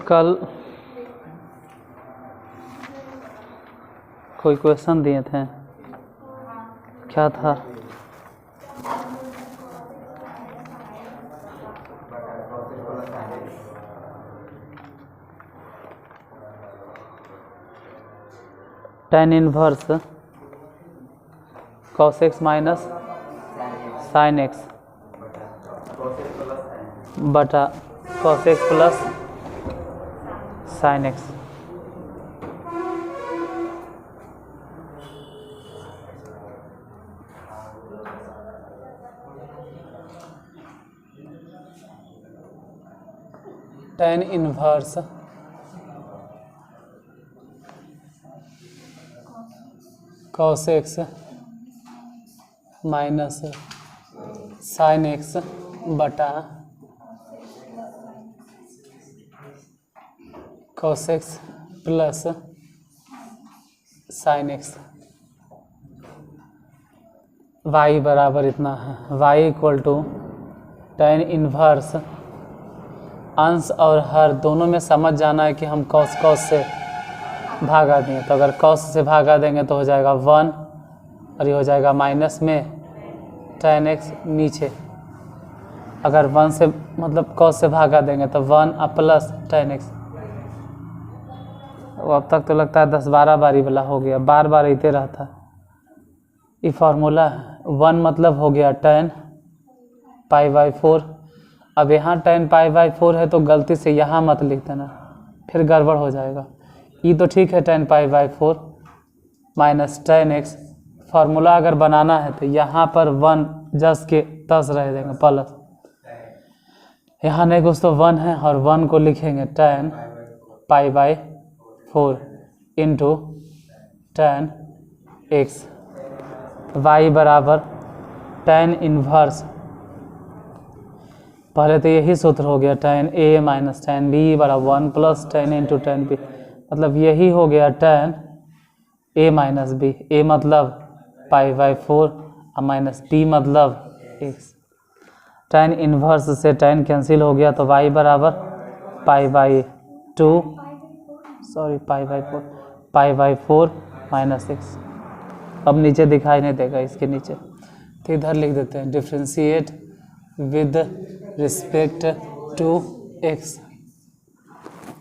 कल कोई क्वेश्चन दिए थे, क्या था? tan inverse cos x minus sin x बटा cos x plus sin x। tan inverse cos x minus sin x बटा cos x plus sin x। y बराबर इतना है, y equal to tan inverse, अंश और हर दोनों में समझ जाना है कि हम cos से भागा दें, तो अगर cos से भागा देंगे तो हो जाएगा 1 और ये हो जाएगा माइनस में tan x नीचे। अगर 1 से मतलब cos से भागा देंगे तो 1 और प्लस tan x। वो अब तक तो लगता है 10-12 बारी वाला हो गया, बार बार इते रहता है। ये फार्मूला 1 मतलब हो गया tan π/4। अब यहाँ tan π/4 है तो गलती से यहाँ मत लिख देना, फिर गड़बड़ हो जाएगा। ये तो ठीक है tan π/4 minus tan x। Formula अगर बनाना है तो यहाँ पर 1 जस के तस रह देंगे प्लस, यहाँ नहीं कुछ तो 1 है और 1 को लिखेंगे tan π/4 into tan x। y बराबर tan इनवर्स, पहले तो यही सूत्र हो गया tan a minus tan b बराबर 1 plus tan into tan b, मतलब यही हो गया tan a minus b। a मतलब π/4 और माइनस b मतलब x। tan इनवर्स से tan कैंसिल हो गया तो y बराबर π/4 माइनस x। अब नीचे दिखाई नहीं देगा इसके नीचे, तो इधर लिख देते हैं differentiate with respect to x।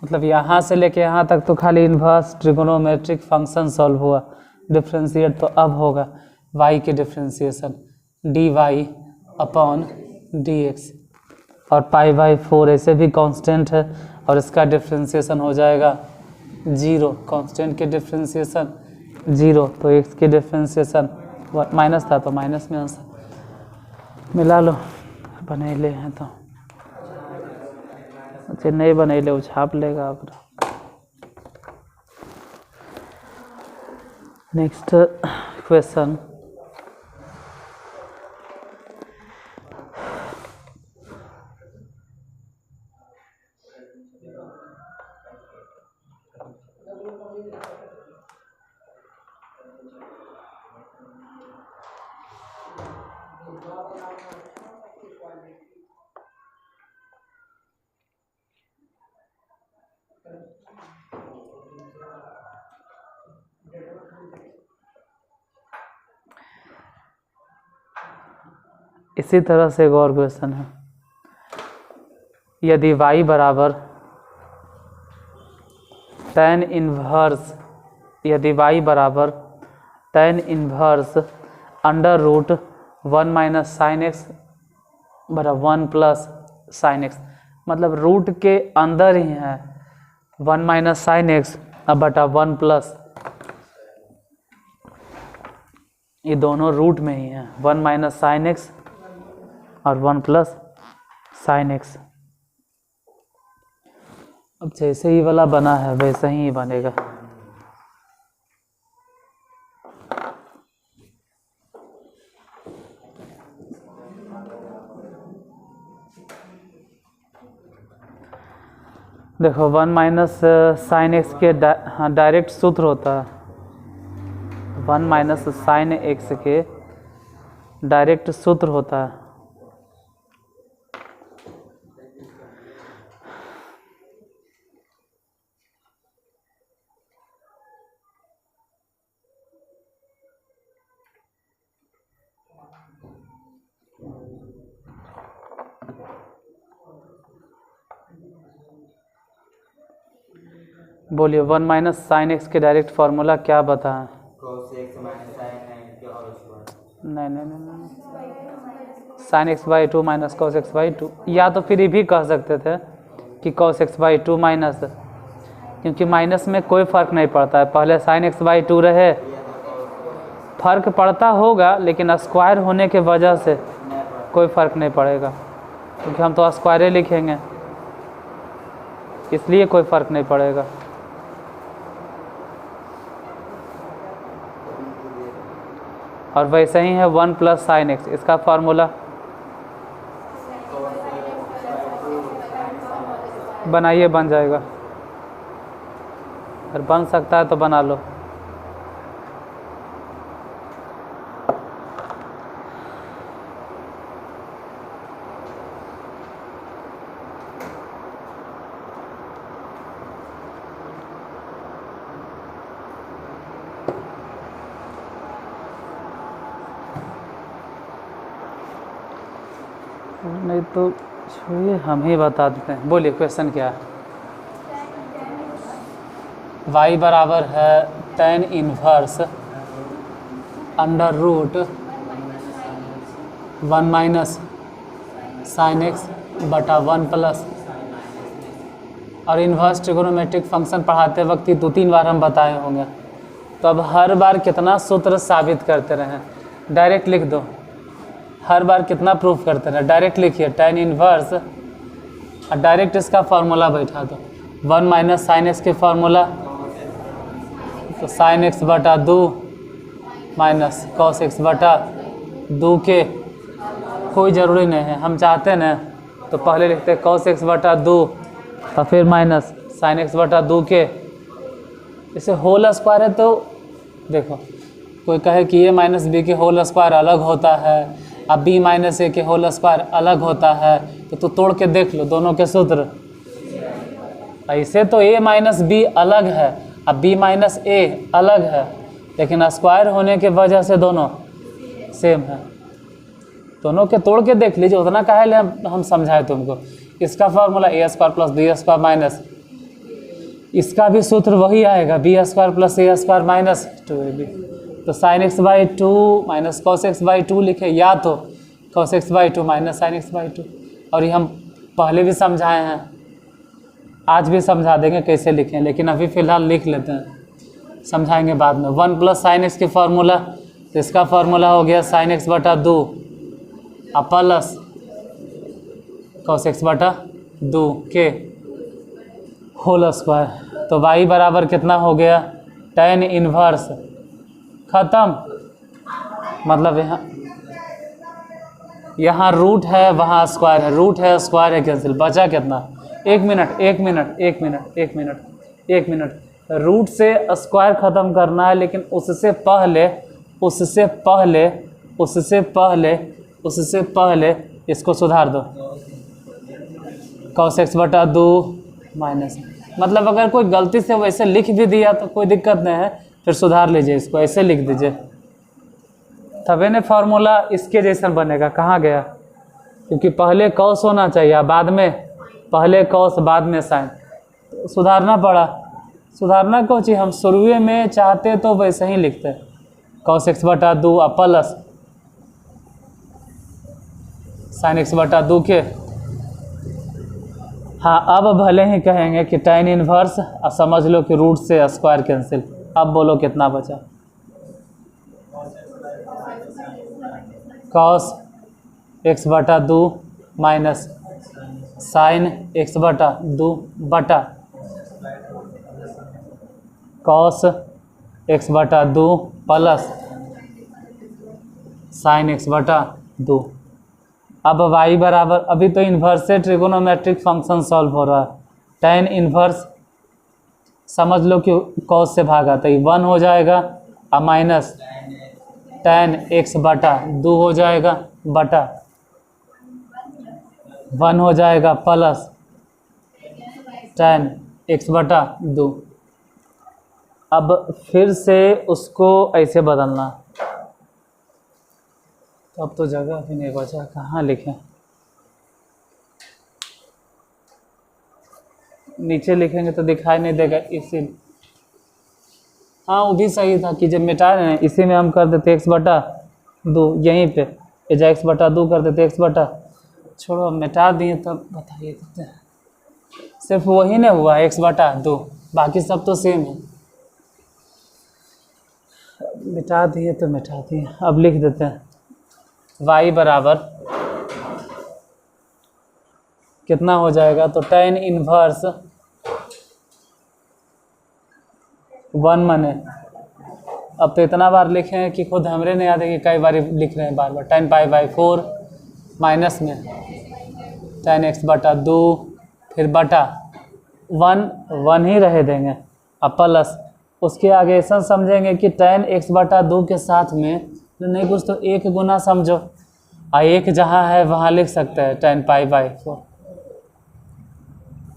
मतलब यहाँ से लेके यहाँ तक तो खाली इन्वर्स ट्रिगोनोमेट्रिक फंक्शन सॉल्व हुआ। डिफ्रेंशिएट तो अब होगा y के डिफ्रेंशिएशन dy अपॉन dx, और π/4 ऐसे भी कांस्टेंट है और इसका डिफ्रेंशिएशन हो जाएगा 0। कांस्टेंट के डिफ्रेंशिएशन 0, तो x के डिफ्रेंशिएशन माइनस था तो माइनस में आंसर मिला लो। बनेले हैं तो अच्छा, नहीं बनेले वो छाप लेगा अपना। नेक्स्ट क्वेश्चन, इसी तरह से एक और क्वेश्चन है। यदि y बराबर tan इनवर्स, यदि y बराबर tan inverse under root 1 minus sine x बराबर 1 प्लस साइन एक्स, मतलब रूट के अंदर ही है 1 माइनस साइन एक्स अब बटा 1 प्लस, ये दोनों रूट में ही है 1 माइनस साइन एक्स और 1 प्लस साइन एक्स। अब जैसे ही वाला बना है वैसे ही बनेगा। देखो 1 माइनस साइन एक्स के हाँ डायरेक्ट सूत्र होता है, 1 माइनस साइन एक्स के डायरेक्ट सूत्र होता है। बोलिए 1 माइनस साइन एक्स के डायरेक्ट फार्मूला क्या बताएं? नहीं नहीं नहीं, sign x by two minus cos x by to, या तो फिर ये भी कह सकते थे कि cos x by two minus, क्योंकि माइनस में कोई फ़र्क नहीं पड़ता है, पहले साइन एक्स बाई टू रहे, फ़र्क पड़ता होगा लेकिन स्क्वायर होने के वजह से कोई फ़र्क नहीं पड़ेगा, क्योंकि हम तो स्क्वायर लिखेंगे, इसलिए कोई फ़र्क नहीं पड़ेगा। और वैसे ही है 1 प्लस साइन एक्स, इसका फार्मूला बनाइए, बन जाएगा, अगर बन सकता है तो बना लो। नहीं तो छोड़िए, हम ही बता देते हैं। बोलिए क्वेश्चन क्या है? y बराबर है tan inverse under root 1 minus sine x बटा 1 प्लस, और इन्वर्स ट्रिगोनोमेट्रिक फंक्शन पढ़ाते वक्त ही 2-3 बार हम बताए होंगे, तो अब हर बार कितना सूत्र साबित करते रहें? डायरेक्ट लिख दो, हर बार कितना प्रूफ करते रहे, डायरेक्ट लिखिए tan इनवर्स और डायरेक्ट इसका फार्मूला बैठा दो, 1 माइनस साइन एक्स के फार्मूला, तो साइन एक्स बटा 2 माइनस कॉस एक्स बटा 2 के कोई ज़रूरी नहीं है, हम चाहते ना तो पहले लिखते कॉस एक्स बटा 2 और फिर माइनस साइन एक्स बटा 2 के, इसे होल स्क्वायर है तो देखो, कोई कहे कि ए माइनस बी के होल स्क्वायर अलग होता है, अब बी माइनस ए के होल स्क्वायर अलग होता है, तो तू तोड़ के देख लो दोनों के सूत्र। ऐसे तो ए माइनस बी अलग है, अब बी माइनस ए अलग है, लेकिन स्क्वायर होने के वजह से दोनों सेम है, दोनों के तोड़ के देख लीजिए, उतना काहे ले हम समझाए तुमको। इसका formula a square plus b square minus, इसका भी सूत्र वही आएगा, b square plus a square minus 2ab, तो sine x by two minus cos x by two लिखे, या तो cos x by two minus sine x by two, और ये हम पहले भी समझाए हैं, आज भी समझा देंगे कैसे लिखें, लेकिन अभी फ़िलहाल लिख लेते हैं, समझाएंगे बाद में। 1 प्लस साइन एक्स के फार्मूला, तो इसका फार्मूला हो गया साइन एक्स बटा 2 और प्लस कॉस एक्स बटा 2 के होल स्क्वायर, तो y बराबर कितना हो गया tan इनवर्स, ख़त्म, मतलब यहाँ रूट है, वहाँ स्क्वायर है, रूट है स्क्वायर है कैंसिल, बचा कितना? 1 minute 1 minute 1 minute 1 minute 1 minute, root से स्क्वायर ख़त्म करना है, लेकिन उससे पहले उससे पहले उससे पहले उससे पहले इसको सुधार दो, cos x बटा 2 माइनस, मतलब अगर कोई गलती से वैसे लिख भी दिया तो कोई दिक्कत नहीं है, फिर सुधार लीजिए, इसको ऐसे लिख दीजिए, तभी ने फार्मूला इसके जैसा बनेगा। कहाँ गया? क्योंकि पहले कॉस होना चाहिए, बाद में पहले कॉस बाद में साइन, तो सुधारना पड़ा। सुधारना को चाहिए, हम शुरू में चाहते तो वैसे ही लिखते, cos x बटा 2 प्लस साइन एक्स बटा 2 के। हाँ, अब भले ही कहेंगे कि tan इनवर्स, अब समझ लो कि रूट से स्क्वायर कैंसिल। अब बोलो कितना बचा? cos x बटा 2 माइनस साइन x बटा 2 बटा cos x बटा 2 प्लस साइन x बटा 2। अब y बराबर, अभी तो इन्वर्स से ट्रिगोनोमेट्रिक फंक्शन सॉल्व हो रहा है, tan इन्वर्स समझ लो कि cos से भागा तो 1 हो जाएगा और माइनस tan x बटा 2 हो जाएगा बटा 1 हो जाएगा प्लस tan x बटा 2। अब फिर से उसको ऐसे बदलना। तो अब तो जगह भी नहीं बचा, कहाँ लिखें? नीचे लिखेंगे तो दिखाई नहीं देगा इसी। हाँ वो भी सही था कि जब मिटा रहे हैं इसी में हम कर देते x बटा 2, यहीं पे एजा x बटा 2 कर देते x बटा, छोड़ो मिटा दिए तब बताइए देते हैं। सिर्फ वही नहीं हुआ x बटा 2, बाकी सब तो सेम है। मिटा दिए तो मिटा दिए। अब लिख देते हैं y बराबर कितना हो जाएगा, तो tan इन्वर्स 1 माने, अब तो इतना बार लिखे हैं कि खुद हमरे नहीं याद है कि कई बार लिख रहे हैं बार बार। tan पाई बाई 4 माइनस में tan x बटा 2 फिर बटा 1 ही रहे देंगे अब प्लस उसके आगे ऐसा समझेंगे कि tan x बटा 2 के साथ में नहीं कुछ तो 1 गुना समझो, और 1 जहाँ है वहाँ लिख सकते हैं tan पाई बाई 4।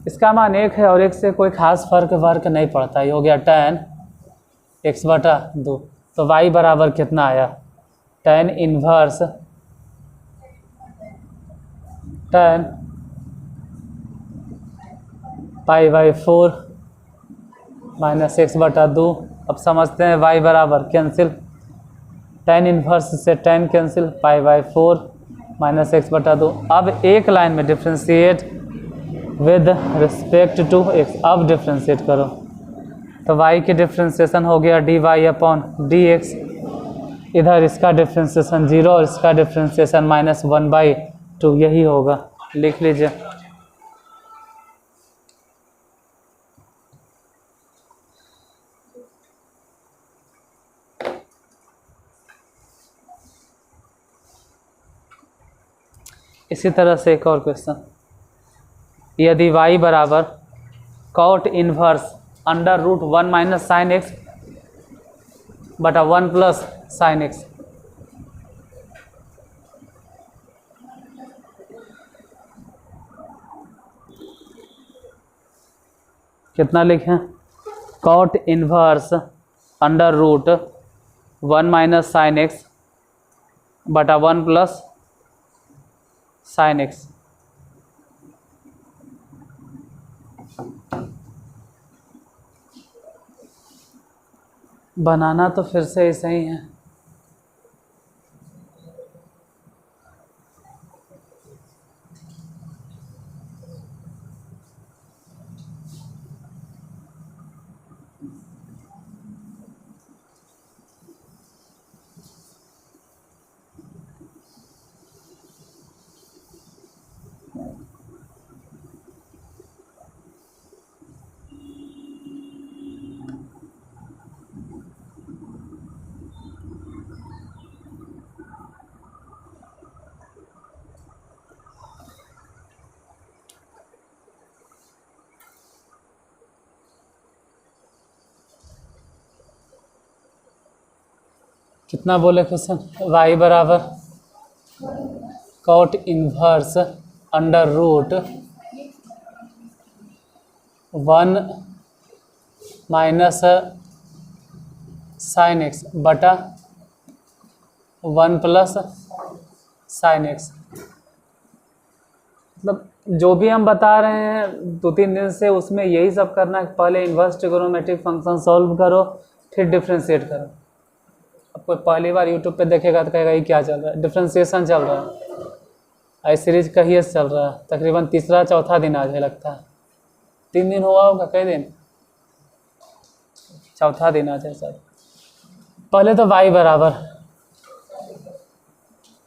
इसका मान 1 है और 1 से कोई खास फर्क नहीं पड़ता। ये हो गया tan x बटा 2। तो y बराबर कितना आया, tan inverse tan pi by 4 minus x बटा 2। अब समझते हैं y बराबर कैंसिल, tan इन्वर्स से tan cancel, pi by 4 minus x बटा 2। अब एक लाइन में differentiate with respect to x। अब डिफ्रेंशिएट करो तो y की डिफ्रेंशिएशन हो गया dy अपॉन dx, इधर इसका डिफ्रेंशिएशन 0 और इसका डिफ्रेंशिएशन -1/2, यही होगा। लिख लीजिए। इसी तरह से एक और क्वेश्चन, यदि y बराबर cot inverse under root 1 minus sine x बटा 1 प्लस साइन एक्स, कितना लिखें, cot inverse under root 1 minus sine x बटा 1 प्लस साइन एक्स। बनाना तो फिर से ऐसा ही है। कितना बोले क्वेश्चन, y बराबर cot inverse under root 1 minus sine x बटा 1 प्लस साइन एक्स। मतलब जो भी हम बता रहे हैं 2-3 दिन से, उसमें यही सब करना है। पहले इन्वर्स ट्रिगोनोमेट्रिक फंक्शन सॉल्व करो, फिर डिफ्रेंशिएट करो। अब कोई पहली बार यूट्यूब पे देखेगा तो कहेगा ये क्या चल रहा है, डिफ्रेंशिएशन चल रहा है, आई सीरीज कहिए चल रहा है। तकरीबन तीसरा चौथा दिन आज है लगता है, 3 दिन हुआ होगा, कई दिन, चौथा दिन आज है सर। पहले तो y बराबर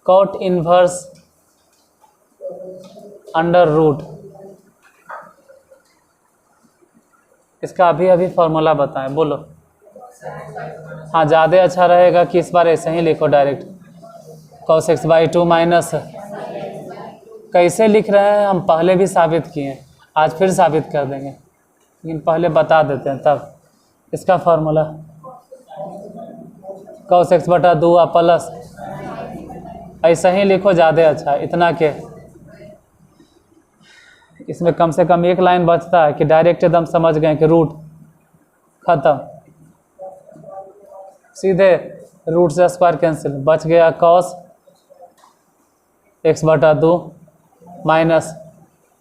cot इन्वर्स अंडर रूट, इसका अभी फॉर्मूला बताएं, बोलो। हाँ ज़्यादा अच्छा रहेगा कि इस बार ऐसे ही लिखो डायरेक्ट, cos x/2 माइनस, कैसे लिख रहे हैं हम पहले भी साबित किए हैं। आज फिर साबित कर देंगे, लेकिन पहले बता देते हैं तब। इसका फॉर्मूला cos x बटा 2 प्लस, ऐसा ही लिखो ज़्यादा अच्छा, इतना के इसमें कम से कम एक लाइन बचता है कि डायरेक्ट एकदम समझ गए कि रूट खत्म, सीधे रूट से स्क्वायर कैंसिल, बच गया cos x बटा 2 माइनस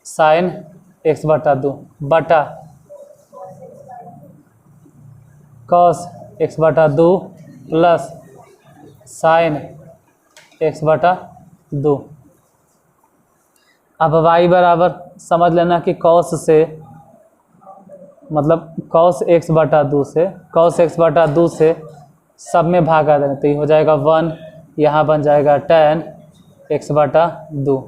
साइन x बटा 2 बटा cos x बटा 2 प्लस साइन x बटा 2। अब y बराबर समझ लेना कि cos से मतलब cos x बटा 2 से cos x बटा 2 से सब में भागा देना, तो ये हो जाएगा 1, यहाँ बन जाएगा tan x बटा 2।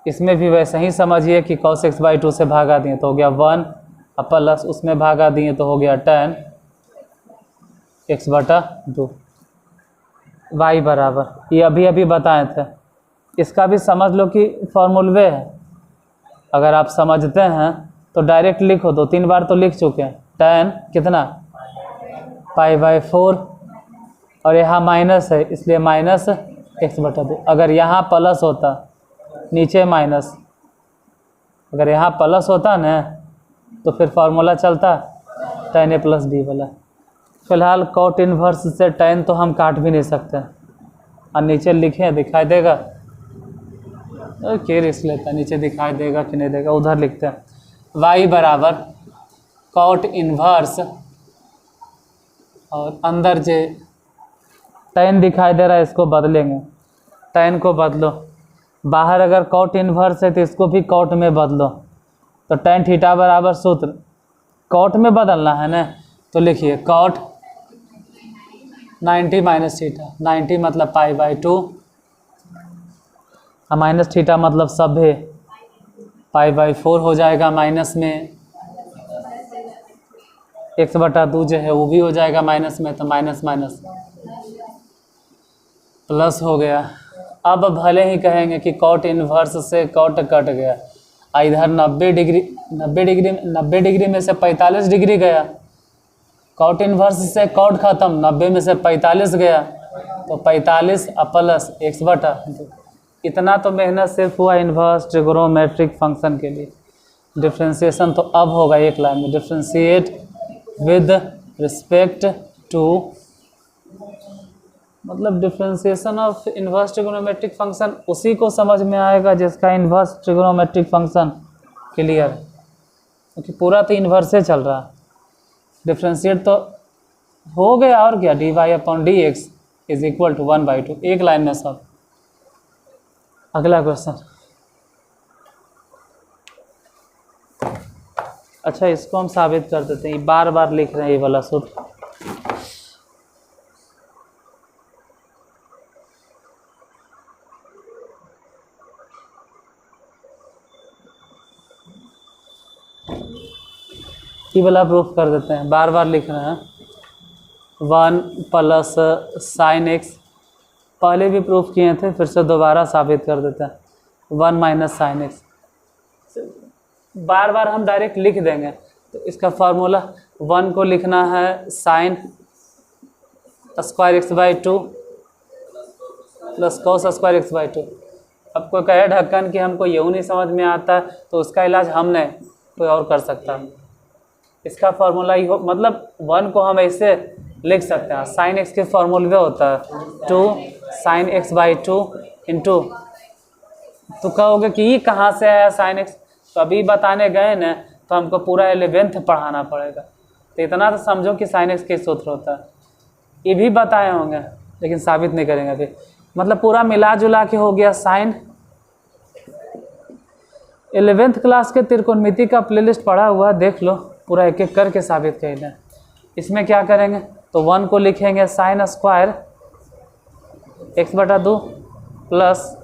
इसमें भी वैसे ही समझिए कि cos x बाई 2 से भागा दिए तो हो गया 1 प्लस उसमें भागा दिए तो हो गया tan x बटा 2। y बराबर ये अभी अभी बताए थे, इसका भी समझ लो कि फॉर्मूलवे है। अगर आप समझते हैं तो डायरेक्ट लिखो, 2-3 बार तो लिख चुके हैं। tan कितना π/4 और यहाँ माइनस है इसलिए माइनस x बटा 2। अगर यहाँ प्लस होता नीचे माइनस, अगर यहाँ प्लस होता ना तो फिर फार्मूला चलता tan a प्लस b वाला। फिलहाल कॉट इन्वर्स से tan तो हम काट भी नहीं सकते, और नीचे लिखे दिखाई देगा, क्या रिस्क लेता, नीचे दिखाई देगा कि नहीं देगा, उधर लिखते हैं y बराबर कॉट इन्वर्स और अंदर जो tan दिखाई दे रहा है इसको बदलेंगे, tan को बदलो, बाहर अगर कॉट इन्वर्स है तो इसको भी कॉट में बदलो, तो tan थीटा बराबर सूत्र कॉट में बदलना है ना, तो लिखिए कॉट 90 माइनस थीटा, 90 मतलब π/2 और माइनस थीटा मतलब सभ्य π/4 हो जाएगा, माइनस में x बटा 2 जो है वो भी हो जाएगा माइनस में, तो माइनस माइनस प्लस हो गया। अब भले ही कहेंगे कि कॉट इन्वर्स से कॉट कट गया, इधर 90 डिग्री में से 45 डिग्री गया, कॉट इन्वर्स से कॉट खत्म, 90 में से 45 गया, तो 45 प्लस x बटा 2। इतना तो मेहनत सिर्फ हुआ इन्वर्स ट्रिगोनोमेट्रिक फंक्शन के लिए। डिफ्रेंशिएशन तो अब होगा एक लाइन में, डिफ्रेंशिएट विद रिस्पेक्ट टू, मतलब differentiation of inverse trigonometric function उसी को समझ में आएगा जिसका इन्वर्स ट्रिगोनोमेट्रिक फंक्शन क्लियर, क्योंकि पूरा तो इन्वर्स से चल रहा है। डिफ्रेंशिएट तो हो गया और क्या, dy/dx इज इक्वल टू 1/2, एक लाइन में सब। अगला क्वेश्चन, अच्छा इसको हम साबित कर देते हैं, बार बार लिख रहे हैं ये वाला सूत्र। ये वाला प्रूफ कर देते हैं, बार बार लिख रहे हैं। 1 प्लस साइन एक्स पहले भी प्रूफ किए थे, फिर से दोबारा साबित कर देते हैं। 1 माइनस साइन एक्स बार बार हम डायरेक्ट लिख देंगे, तो इसका फार्मूला 1 को लिखना है sine square x/2 plus cos square x/2। अब कोई कहे ढक्कन कि हमको यूँ नहीं समझ में आता है, तो उसका इलाज हमने कोई और कर सकता है। इसका फार्मूला ही हो, मतलब 1 को हम ऐसे लिख सकते हैं, साइन एक्स के फार्मूले होता है 2 साइन x/2 इंटू, तो कहोगे कि ये कहाँ से आया साइन एक्स, तो अभी बताने गए ना तो हमको पूरा 11th पढ़ाना पड़ेगा, तो इतना तो समझो कि साइन एक्स के सूत्र होता है। ये भी बताए होंगे लेकिन साबित नहीं करेंगे अभी, मतलब पूरा मिला जुला के हो गया साइन। 11th क्लास के त्रिकोणमिति का प्लेलिस्ट पढ़ा हुआ, देख लो, पूरा एक एक करके साबित कर लें। इसमें क्या करेंगे, तो 1 को लिखेंगे साइन स्क्वायर x/2 प्लस,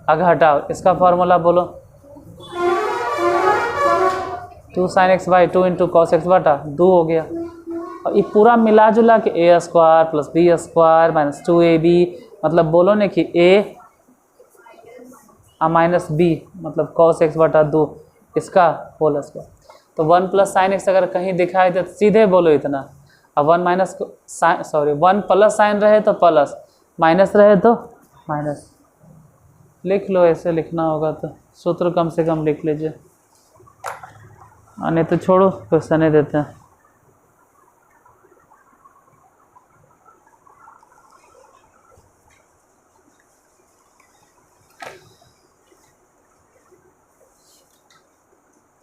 आगे हटाओ, इसका फार्मूला बोलो 2 sign x/2 into cos x/2 हो गया। और ये पूरा मिला जुला के a² plus b² minus 2ab, मतलब बोलो ना कि a माइनस बी मतलब कॉस एक्स बटा 2 इसका होल स्क्वायर। तो 1 प्लस साइन एक्स अगर कहीं दिखाई दे तो सीधे बोलो इतना, अब 1 माइनस सॉरी 1 प्लस साइन रहे तो प्लस, माइनस रहे तो माइनस। लिख लो, ऐसे लिखना होगा तो सूत्र कम से कम लिख लीजिए, नहीं तो छोड़ो क्वेश्चन देते हैं।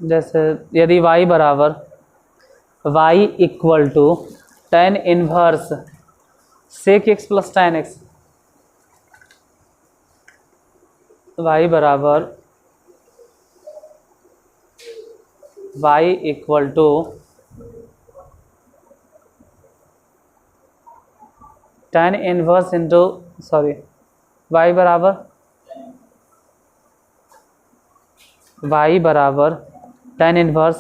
जैसे यदि y बराबर y equal to tan inverse sec x plus tan x, y बराबर y equal to tan inverse into sorry y बराबर tan inverse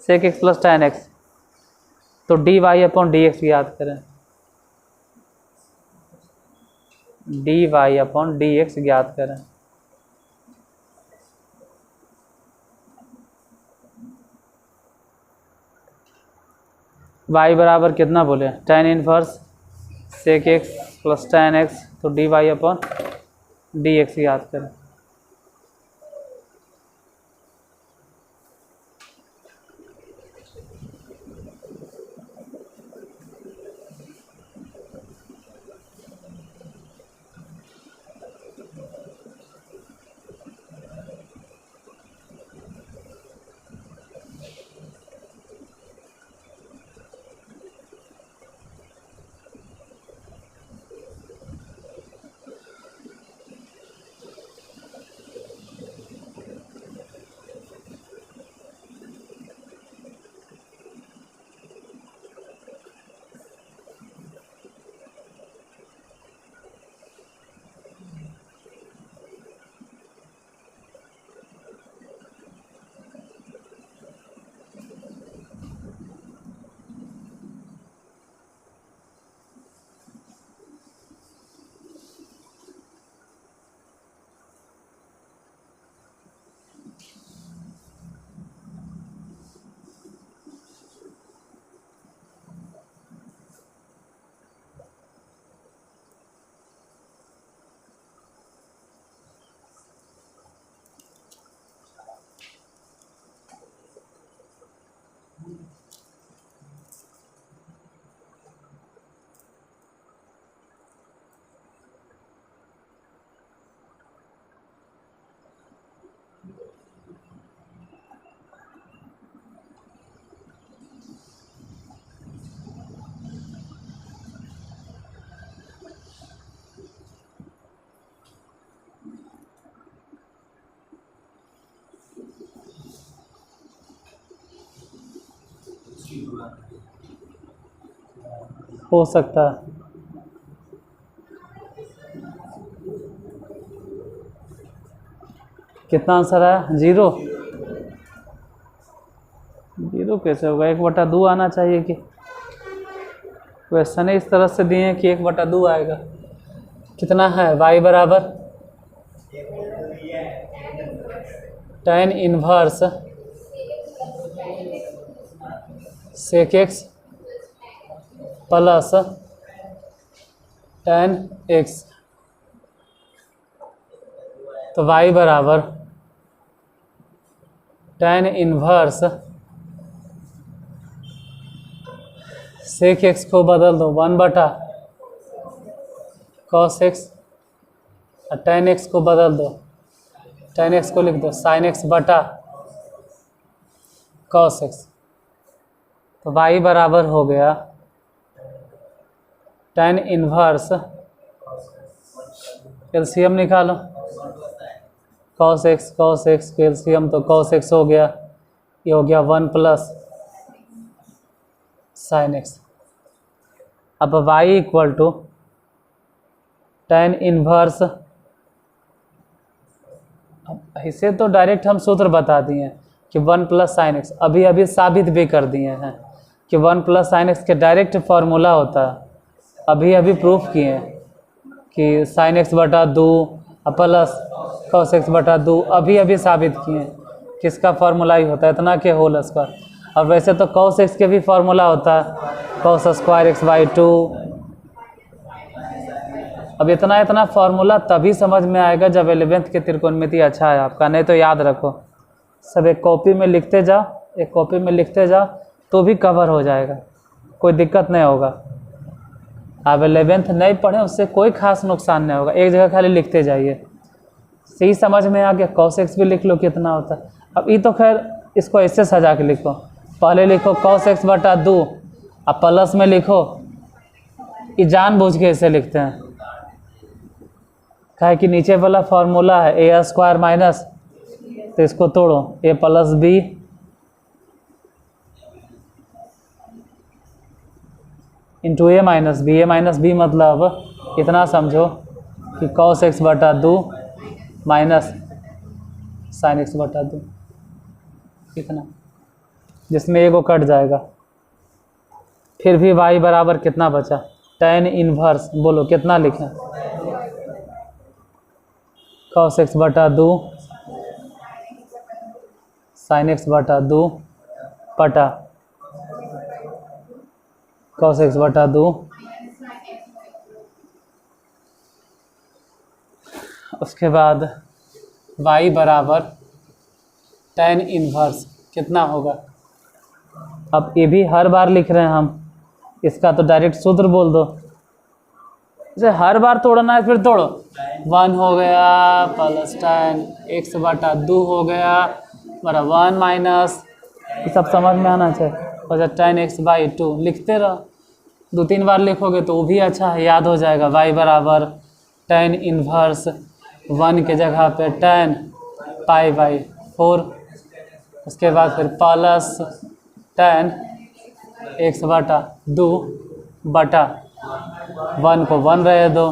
sec x plus tan x, तो dy अपॉन डी एक्स याद करें, dy upon d x याद करें। y बराबर कितना बोले, tan inverse sec x plus tan x, तो dy अपॉन डी एक्स याद करें। हो सकता है कितना आंसर आया, 0। 0 कैसे होगा, 1/2 आना चाहिए कि क्वेश्चन इस तरह से दिए हैं कि 1/2 आएगा। कितना है y बराबर tan inverse sec x plus tan x, तो y बराबर tan इनवर्स सेक एक्स को बदल दो 1/cos एक्स, और tan एक्स को बदल दो, tan एक्स को लिख दो sin एक्स बटा cos एक्स, तो y बराबर हो गया tan इनवर्स, एलसीएम निकालो, cos एक्स के एलसीएम तो cos एक्स हो गया, ये हो गया 1 प्लस sin एक्स। अब y equal to tan inverse, इसे तो डायरेक्ट हम सूत्र बता दिए कि 1 प्लस sin एक्स, अभी अभी साबित भी कर दिए हैं कि 1 प्लस sin एक्स के डायरेक्ट फार्मूला होता है, अभी अभी प्रूफ किए हैं कि sin एक्स बटा 2 प्लस cos x बटा 2 अभी अभी साबित किए हैं किसका फार्मूला ही होता है इतना के होल स्क्वायर। और वैसे तो cos x के भी फार्मूला होता है cos स्क्वायर x बाई 2। अब इतना फार्मूला तभी समझ में आएगा जब 11th के त्रिकोणमिति अच्छा है आपका, नहीं तो याद रखो सब एक कॉपी में लिखते जाओ, एक कॉपी में लिखते जाओ तो भी कवर हो जाएगा, कोई दिक्कत नहीं होगा। आप 11th नहीं पढ़े उससे कोई खास नुकसान नहीं होगा, एक जगह खाली लिखते जाइए। सही समझ में आ गया, cos x भी लिख लो कितना होता है। अब ये तो खैर इसको ऐसे सजा के लिखो, पहले लिखो cos x बटा 2 अब प्लस में लिखो, ये जानबूझ के ऐसे लिखते हैं काहे कि नीचे वाला फार्मूला है ए स्क्वायर माइनस, तो इसको तोड़ो a plus b into a minus b मतलब इतना समझो कि cos x बटा 2 माइनस साइन x बटा 2 इतना, जिसमें एगो कट जाएगा। फिर भी y बराबर कितना बचा tan इनवर्स, बोलो कितना लिखें cos x बटा 2 साइन x बटा 2 पटा cos x बटा 2, उसके बाद y बराबर tan इनवर्स कितना होगा। अब ये भी हर बार लिख रहे हैं हम, इसका तो डायरेक्ट सूत्र बोल दो, जैसे हर बार तोड़ना है फिर तोड़ो। 1 हो गया प्लस tan x बटा 2 हो गया बड़ा 1 माइनस, ये सब समझ में आना चाहिए, और tan x बाई 2 लिखते रहो, 2-3 बार लिखोगे तो वो भी अच्छा है, याद हो जाएगा। y बराबर tan इनवर्स 1 के जगह पे tan पाई बाई 4, उसके बाद फिर प्लस tan x बटा 2 बटा 1 को 1 रहे दो,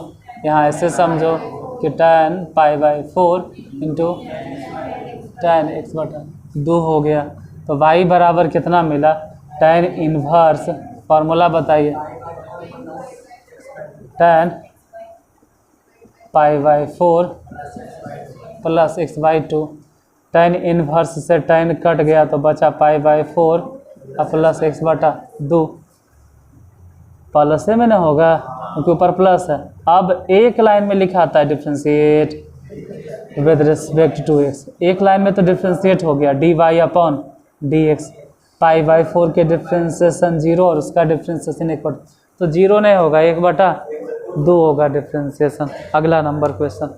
यहाँ ऐसे समझो कि tan pi by 4 into tan x बटा 2 हो गया। तो y बराबर कितना मिला tan इनवर्स, फार्मूला बताइए, tan pi by 4 plus x by 2, tan inverse से tan कट गया तो बचा पाई बाई 4 और प्लस x बटा 2, प्लस में ना होगा क्योंकि ऊपर प्लस है। अब एक लाइन में लिखा था differentiate with respect to x, एक लाइन में तो डिफ्रेंशिएट हो गया dy upon dx, pi by 4 के डिफ्रेंशिएशन 0 और उसका डिफ्रेंशिएशन 1/2, तो 0 नहीं होगा 1/2 होगा डिफ्रेंशिएशन। अगला नंबर क्वेश्चन,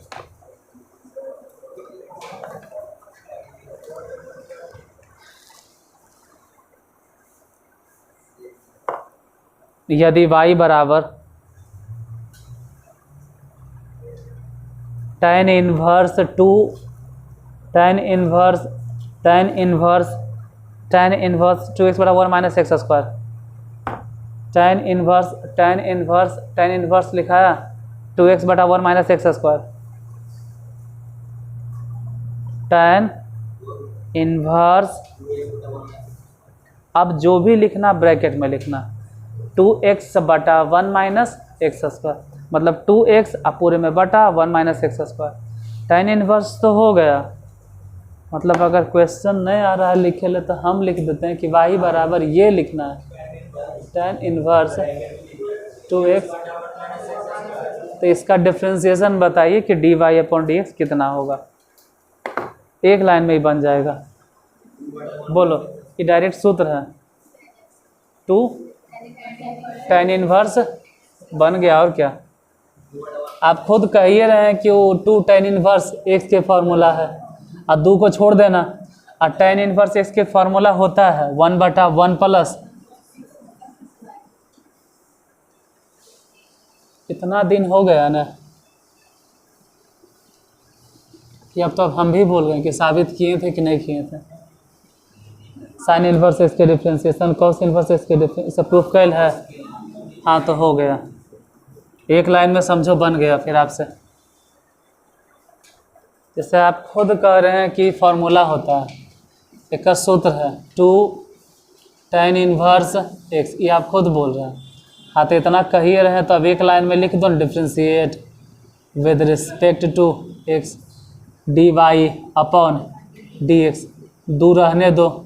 यदि y बराबर tan इनवर्स 2 2x बटा 1 minus x square, tan inverse लिखा है 2x बटा 1 minus x square, tan inverse, अब जो भी लिखना ब्रैकेट में लिखना 2x बटा 1 माइनस एक्स स्क्वायर, मतलब 2x अब पूरे में बटा 1 minus x square. tan inverse तो हो गया, मतलब अगर क्वेश्चन नहीं आ रहा है लिखे ले तो हम लिख देते हैं कि y बराबर ये लिखना है tan इनवर्स 2x, तो इसका डिफ्रेंशिएशन बताइए कि dy अपॉन dx कितना होगा, एक लाइन में ही बन जाएगा। बोलो, ये डायरेक्ट सूत्र है 2 tan इनवर्स बन गया, और क्या आप खुद कहिए रहे हैं कि वो 2 tan इनवर्स x के फार्मूला है, और 2 को छोड़ देना, और tan इनवर्स x के फार्मूला होता है 1/1 प्लस, इतना दिन हो गया ना कि अब तो हम भी बोल गए कि साबित किए थे कि नहीं किए थे। साइन इनवर्स एक्स के डिफ्रेंशिएशन कॉस इनवर्स एक्स के डिफ्रेंशिएशन प्रूफ कैल है, हाँ तो हो गया, एक लाइन में समझो बन गया। फिर आपसे जैसे आप खुद कह रहे हैं कि फार्मूला होता है, एक का सूत्र है 2 tan इनवर्स एक्स, ये आप खुद बोल रहे हैं, हाँ तो इतना कह ही रहे हैं तो अब एक लाइन में लिख दो differentiate with respect to x d y upon d x, दूर रहने दो,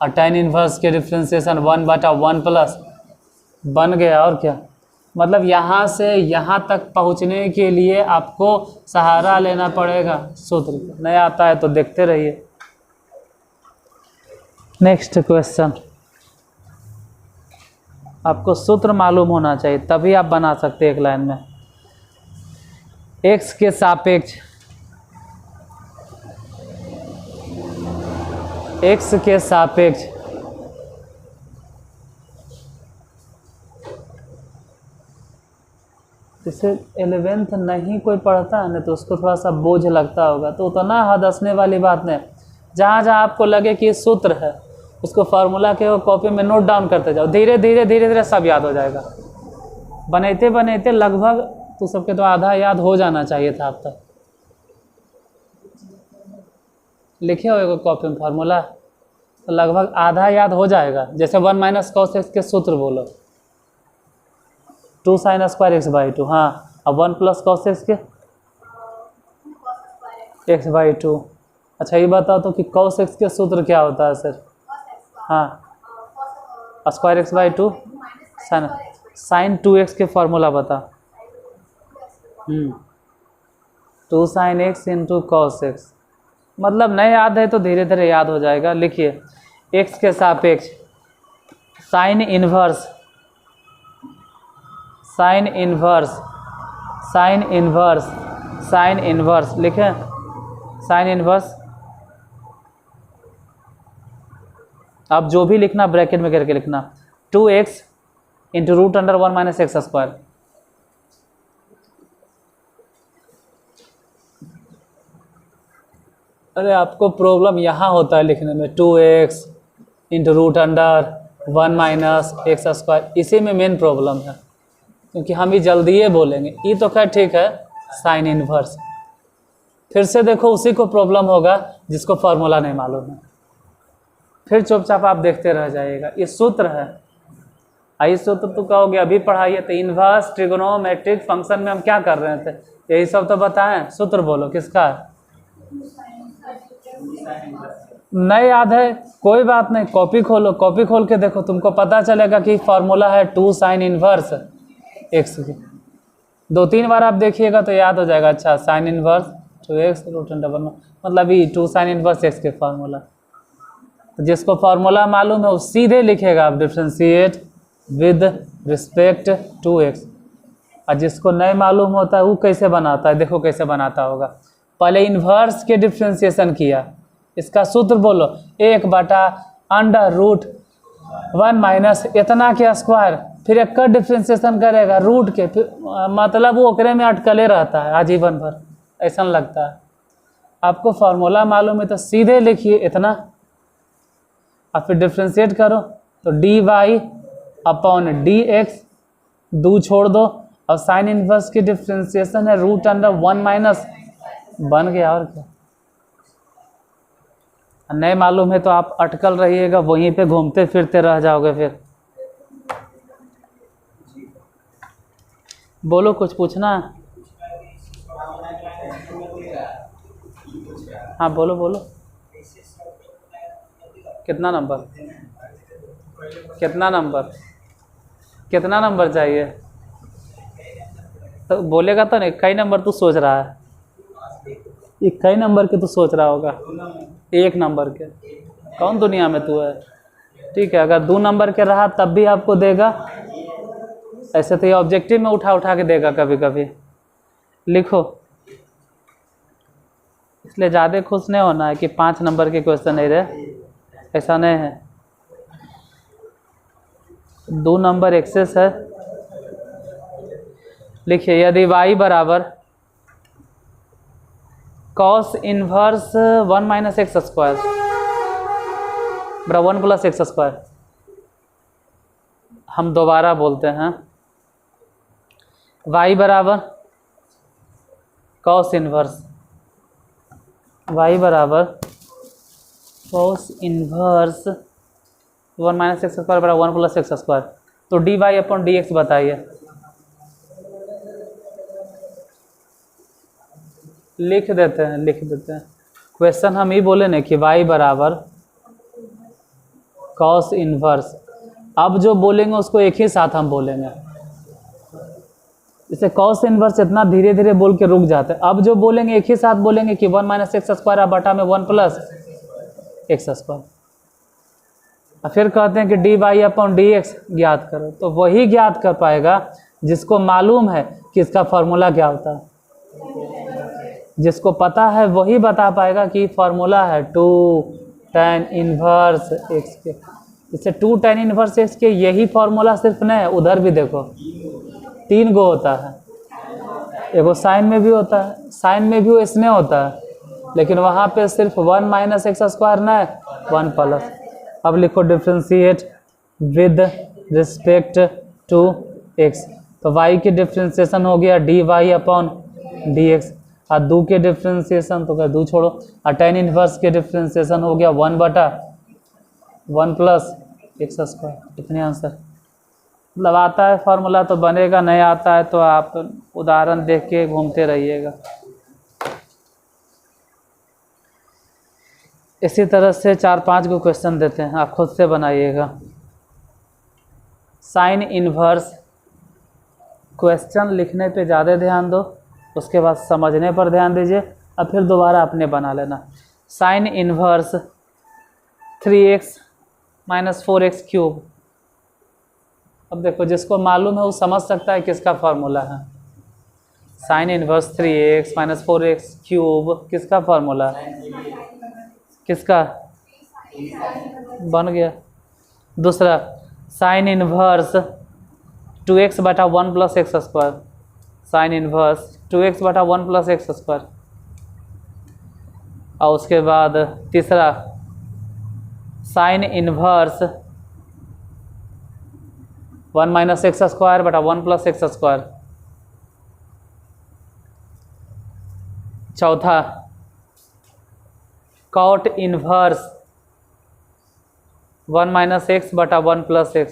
और tan इन्वर्स के डिफ्रेंसिएशन 1/1 प्लस बन गया। और क्या, मतलब यहाँ से यहाँ तक पहुँचने के लिए आपको सहारा लेना पड़ेगा सूत्र का। नहीं आता है तो देखते रहिए। नेक्स्ट क्वेश्चन, आपको सूत्र मालूम होना चाहिए तभी आप बना सकते हैं एक लाइन में। x के सापेक्ष जैसे 11th नहीं कोई पढ़ता है ना तो उसको थोड़ा सा बोझ लगता होगा, तो उतना हंसने वाली बात नहीं। जहाँ जहाँ आपको लगे कि सूत्र है उसको फार्मूला के वो कॉपी में नोट डाउन करते जाओ, धीरे धीरे सब याद हो जाएगा। बनते लगभग तो सबके तो आधा याद हो जाना चाहिए था अब तक। लिखे हो कॉपी में फार्मूला तो लगभग आधा याद हो जाएगा। जैसे 1 - cos x के सूत्र बोलो, 2 sin स्क्वायर x/2। हाँ, अब 1 + cos x के x/2। अच्छा ये बताओ तो कि cos x के सूत्र क्या होता है सर? हाँ, स्क्वायर x/2 sin 2x के फार्मूला बता। 2 sin x × cos x, मतलब नहीं याद है तो धीरे धीरे याद हो जाएगा। लिखिए x के सापेक्ष साइन इन्वर्स लिखें, साइन इन्वर्स। अब जो भी लिखना ब्रैकेट में करके लिखना, 2x × √1 - x²। अरे आपको प्रॉब्लम यहाँ होता है लिखने में, 2x × √1 - x², इसी में मेन प्रॉब्लम है, क्योंकि हम ही जल्दी ये बोलेंगे। ये तो खैर ठीक है, साइन इन्वर्स। फिर से देखो उसी को प्रॉब्लम होगा जिसको फार्मूला नहीं मालूम है, फिर चुपचाप आप देखते रह जाइएगा। ये सूत्र है, आई सूत्र तो कहोगे अभी पढ़ाइए। तो इन्वर्स ट्रिगोनोमेट्रिक फंक्शन में हम क्या कर रहे थे, यही सब तो बताएं। सूत्र बोलो किसका है? नहीं याद है कोई बात नहीं, कॉपी खोलो, कॉपी खोल के देखो, तुमको पता चलेगा कि फार्मूला है 2 sin इन्वर्स x की। 2-3 बार आप देखिएगा तो याद हो जाएगा। अच्छा, साइन इन्वर्स 2x √1, मतलब ये 2 sin इन्वर्स x के फार्मूला। तो जिसको फार्मूला मालूम है वो सीधे लिखेगा आप differentiate with respect to x, और जिसको नहीं मालूम होता है वो कैसे बनाता है, देखो कैसे बनाता होगा। पहले इन्वर्स के डिफ्रेंशिएशन किया, इसका सूत्र बोलो, 1/√1 - इतना के स्क्वायर, फिर एक का डिफ्रेंशिएशन करेगा रूट के, फिर मतलब वो ओकरे में अटकले रहता है आजीवन भर, ऐसा लगता है। आपको फार्मूला मालूम है तो सीधे लिखिए इतना, और फिर डिफ्रेंशिएट करो तो dy/dx, दो छोड़ दो, और साइन इन्वर्स की डिफ्रेंशिएशन है √1 - बन गया। और क्या, नहीं मालूम है तो आप अटकल रहिएगा, वहीं पे घूमते फिरते रह जाओगे। फिर बोलो, कुछ पूछना? हाँ बोलो बोलो, कितना नंबर चाहिए? तो बोलेगा तो नहीं, कई नंबर तू सोच रहा है? ये कई नंबर के तू सोच रहा होगा? 1 नंबर के? कौन दुनिया में तू है? ठीक है, अगर 2 नंबर के रहा तब भी आपको देगा, ऐसे तो ये ऑब्जेक्टिव में उठा के देगा कभी कभी। लिखो, इसलिए ज़्यादा खुश नहीं होना है कि 5 नंबर के क्वेश्चन नहीं रहे, ऐसा नहीं है। 2 नंबर एक्सेस है। लिखिए, यदि y बराबर cos इन्वर्स 1 - x² बराबर 1 + x², हम दोबारा बोलते हैं, y बराबर cos इन्वर्स 1 - x² बराबर 1 + x², तो dy/dx बताइए। लिख देते हैं। क्वेश्चन हम ही बोले ना कि y बराबर कॉस इन्वर्स। अब जो बोलेंगे उसको एक ही साथ हम बोलेंगे। इसे कॉस इन्वर्स इतना धीरे धीरे बोल के रुक जाते हैं। अब जो बोलेंगे एक ही साथ बोलेंगे कि 1 - x स्क्वायर बटा में 1 + x स्क्वायर। और फिर कहते हैं कि dy/dx ज्ञात करो, तो वही ज्ञात कर पाएगा जिसको मालूम है कि इसका फॉर्मूला क्या होता है। जिसको पता है वही बता पाएगा कि फॉर्मूला है 2 tan इन्वर्स x के। इससे 2 tan इन्वर्स x के यही फॉर्मूला सिर्फ नहीं है, उधर भी देखो 3 गो होता है। एगो साइन में भी होता है, साइन में भी इसमें होता है, लेकिन वहाँ पे सिर्फ 1 - x स्क्वायर ना है, 1 +। अब लिखो differentiate with respect to x। तो y की डिफ्रेंशिएशन हो गया dy/dx, और 2 के डिफ्रेंशिएशन तो क्या 2 छोड़ो, और tan इन्वर्स के डिफ्रेंशिएशन हो गया 1/1 + x स्क्वायर। इतने आंसर। मतलब आता है फार्मूला तो बनेगा, नहीं आता है तो आप उदाहरण देख के घूमते रहिएगा। इसी तरह से 4-5 को क्वेश्चन देते हैं, आप खुद से बनाइएगा। साइन इन्वर्स, क्वेश्चन लिखने पे ज़्यादा ध्यान दो, उसके बाद समझने पर ध्यान दीजिए, और फिर दोबारा आपने बना लेना। Sign inverse 3x - 4x³। अब देखो जिसको मालूम है वो समझ सकता है किसका फार्मूला है। साइन इन्वर्स 3x - 4x³ किसका फार्मूला है? किसका बन गया? दूसरा sign inverse 2x/1 + x square. Sign inverse 2x/1 + x square. और उसके बाद तीसरा साइन इन्वर्स 1 - x स्क्वायर बटा 1 + x स्क्वायर। चौथा कॉट इन्वर्स 1 - x बटा 1 + x।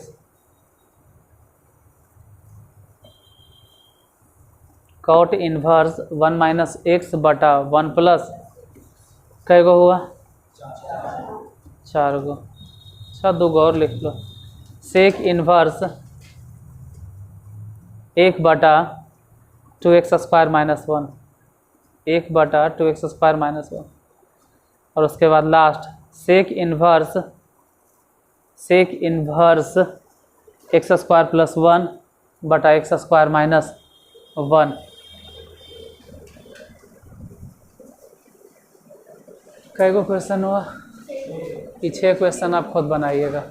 कॉट इन्वर्स 1 - x बटा 1 + कै गो हुआ? 4 गो। अच्छा 2 गो और लिख लो। सेक इन्वर्स 1/2x² - 1, 1/2x² - 1। और उसके बाद लास्ट सेक इन्वर्स x² + 1 बटा x² - 1। कै गो क्वेश्चन हुआ? ये 6 क्वेश्चन आप खुद बनाइएगा।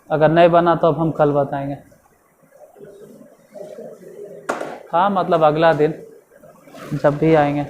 अगर नहीं बना तो अब हम कल बताएंगे। हाँ मतलब अगला दिन जब भी आएंगे।